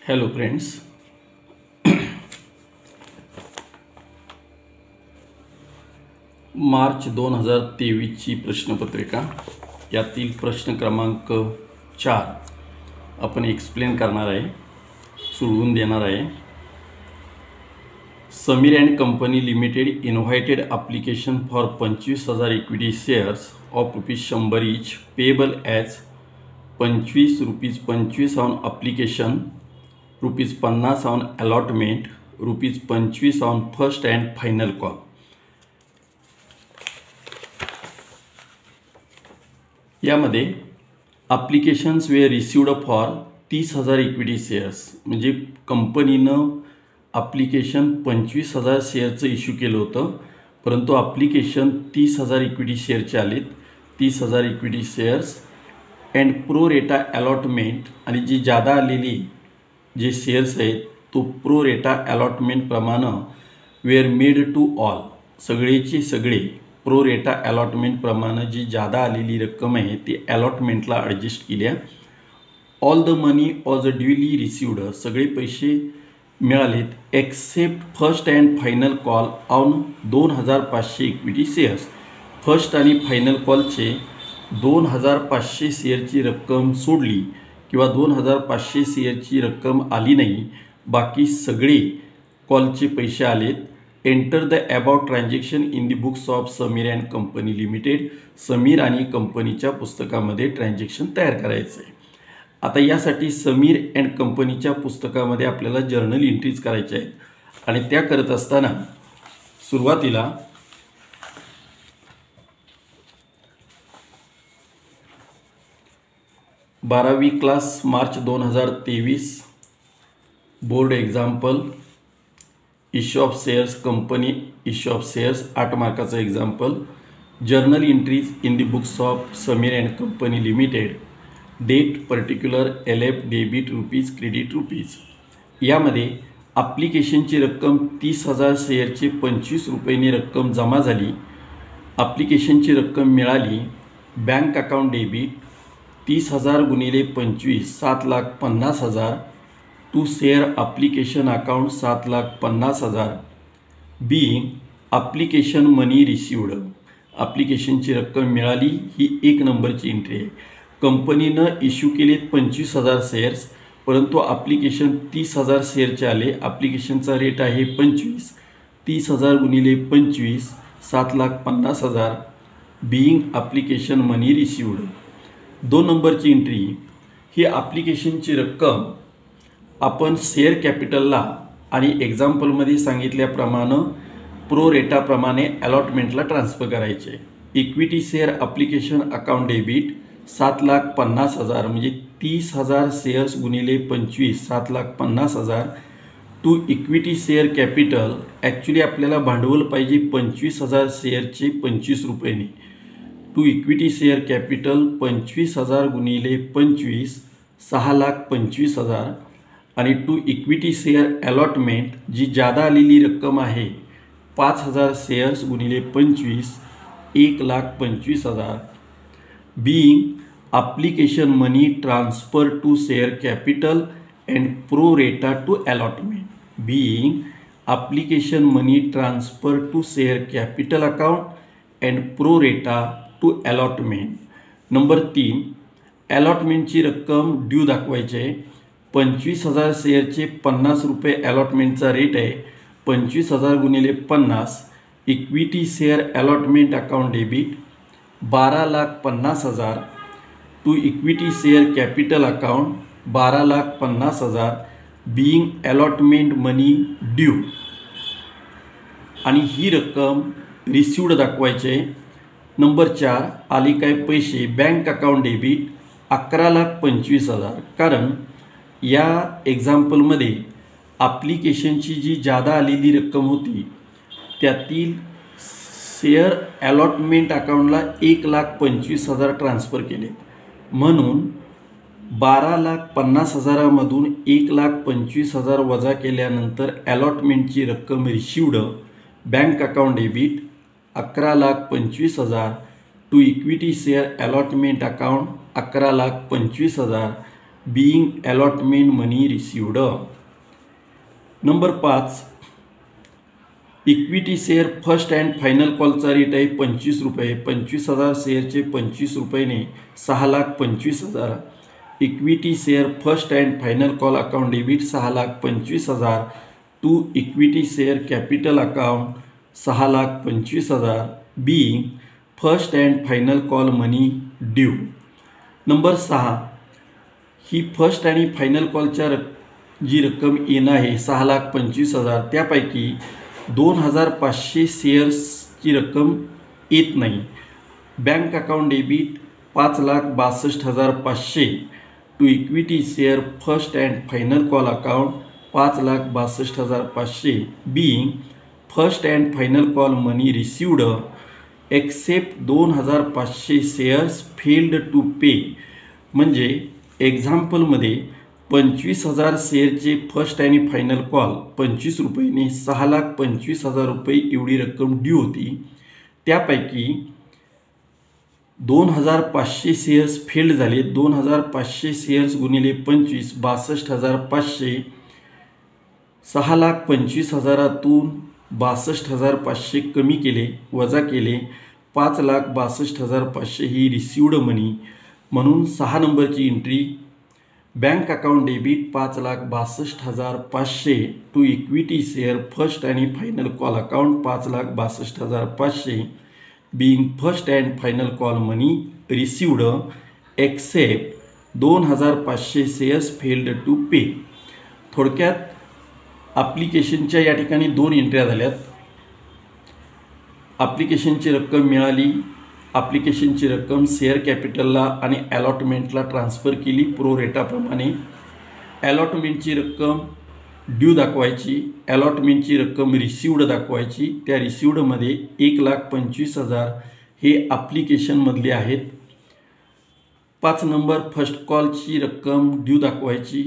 Hello friends, March 2023ची प्रश्नपत्रिका यातील प्रश्न क्रमांक 4 आपण एक्सप्लेन करणार आहे, सोडवून देणार आहे। Sameer and company limited invited application for 25,000 equity shares of ₹100 each payable as ₹25 on application, ₹50 on allotment, ₹25 on first and final call. यामध्ये applications were received for 30,000 equity shares, म्हणजे कंपनीनं ॲप्लिकेशन 25,000 शेअरचं इश्यू केलं होतं, परंतु ॲप्लिकेशन 30,000 इक्विटी शेअरचे आलेत। 30,000 equity shares and pro रेटा allotment, आणि जी जादा आलेली जे शेअर्स आहेत तो प्रो रेटा अलॉटमेंट प्रमाणे वेअर मेड टू ऑल, सगळेची सगळे प्रो रेटा अलॉटमेंट प्रमाणे जी जादा आलेली रक्कम आहे ती अलॉटमेंटला ॲडजस्ट केल्या। All the money was duly received, सगळे पैसे मिळालेत except first and final call on 2,500 equity shares. First आणि फायनल कॉलचे 2,500 शेअरची रक्कम सोडली किंवा 2,500 शेअरची रक्कम आली नाही, बाकी सगळे कॉलचे पैसे आलेत। Enter the about transaction in the books of Sameer and company limited, Sameer आणि कंपनीच्या पुस्तकामध्ये ट्रान्झॅक्शन तयार करायचं आहे। आता यासाठी समीर अँड कंपनीच्या पुस्तकामध्ये आपल्याला जर्नल एंट्रीज करायच्या आहेत, आणि त्या करत असताना सुरुवातीला बारावी class March 2023 board example, issue of shares, company issue of shares 8 मार्काचा example, journal entries in the books of Sameer and company limited, date particular, LF debit rupees, credit rupees. यामध्ये ॲप्लिकेशनची रक्कम 30,000 शेअरची ₹25 रक्कम जमा झाली, ॲप्लिकेशनची रक्कम मिळाली। बँक अकाउंट डेबिट 30,000 गुणिले 25 7,50,000 to share application account 7,50,000। Being application money received, ॲप्लिकेशनची रक्कम मिळाली, ही 1 नंबरची एंट्री आहे। कंपनीनं इश्यू केलेत 25,000 शेअर्स, परंतु ॲप्लिकेशन 30,000 शेअरचे आले। ॲप्लिकेशनचा रेट आहे 25, 30,000 गुणिले 25 7,50,000 बीइंग ॲप्लिकेशन मनी रिसिव्ड। 2 नंबरची एंट्री, ही ॲप्लिकेशनची रक्कम आपण शेअर कॅपिटलला आणि एक्झाम्पलमध्ये सांगितल्याप्रमाणे प्रो रेटाप्रमाणे अलॉटमेंटला ट्रान्सफर करायचे। Equity share application account debit 7,50,000, म्हणजे 30,000 शेअर्स गुणिले 25 7,50,000 to equity share capital, actually आपल्याला भांडवल पाहिजे 25,000 शेअरचे ₹25, टू इक्विटी शेअर कॅपिटल 25,000 गुणिले 25 6,25,000, आणि टू इक्विटी शेअर अलॉटमेंट जी जादा आलेली रक्कम आहे 5,000 शेअर्स गुणिले 25 1,25,000। Being application money transfer to share capital and pro rata to allotment, being application money transfer to share capital account and pro rata to allotment. Number 3, अलॉटमेंटची रक्कम due दाखवायची आहे। 25,000 शेअरचे ₹50 अलॉटमेंटचा रेट आहे। 25,000 गुणिले 50 equity share allotment account debit 12,50,000 to equity share capital account 12,50,000 being allotment money due, आणि ही रक्कम रिसिव्ड दाखवायची आहे। नंबर 4, आले काय पैसे, बँक अकाउंट डेबिट 11,25,000, कारण या एक्झाम्पलमध्ये ॲप्लिकेशनची जी जादा आलेली रक्कम होती त्यातील शेअर अलॉटमेंट अकाउंटला 1,25,000 ट्रान्सफर केले, म्हणून 12,50,000 मधून 1,25,000 वजा केल्यानंतर अलॉटमेंटची रक्कम received, bank account debit 11,25,000 to equity share allotment account 11,25,000 being allotment money received. नंबर 5, equity share first and final कॉलचा रेट आहे 25 रुपये. 25,000 शेअरचे 25 रुपयाने 6,25,000. Equity share first and final call account debit 6,25,000 to equity share capital account 6,25,000 being first and final call money due. नंबर 6, ही first आणि final कॉलच्या जी रक्कम येणं आहे 6,25,000, त्यापैकी 2,500 शेअर्सची रक्कम येत नाही. Bank account debit 5,62,500 to equity share first and final call account 5,62,500 being first and final call money received except 2,500 shares failed to pay. म्हणजे एक्झाम्पलमध्ये 25,000 शेअरचे फर्स्ट आणि फायनल कॉल 25 रुपयाने 6,25,000 रुपये एवढी रक्कम ड्यू होती. त्यापैकी 2,500 शेअर्स फेल्ड झाले. 2,500 शेअर्स गुणिले 25 62,500. 6,25,000तून 62,500 कमी केले, वजा केले. 5,62,500 ही रिसिव्ड मनी. म्हणून 6 नंबरची entry bank account debit 5,62,500 to equity share first आणि final call account 5,62,500 being first and final call money received except 2,500 shares failed to pay. थोडक्यात ॲप्लिकेशनच्या या ठिकाणी 2 एंट्र्या झाल्यात. ॲप्लिकेशनची रक्कम मिळाली. ॲप्लिकेशनची रक्कम शेअर कॅपिटलला आणि अलॉटमेंटला ट्रान्सफर केली प्रो रेटाप्रमाणे. अलॉटमेंटची रक्कम ड्यू दाखवायची, अलॉटमेंटची रक्कम रिसिव्ड दाखवायची. त्या रिसिव्डमध्ये 1,25,000 हे ॲप्लिकेशनमधले आहेत. 5 नंबर फर्स्ट कॉलची रक्कम ड्यू दाखवायची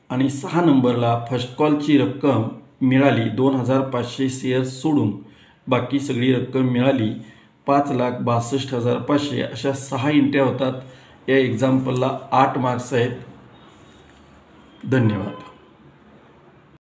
आणि 6 नंबरला फर्स्ट कॉलची रक्कम मिळाली 2,500 शेअर्स सोडून बाकी सगळी रक्कम मिळाली 5,62,500. अशा 6 एंट्र्या होतात. या एक्झाम्पलला 8 मार्क्स आहेत. धन्यवाद.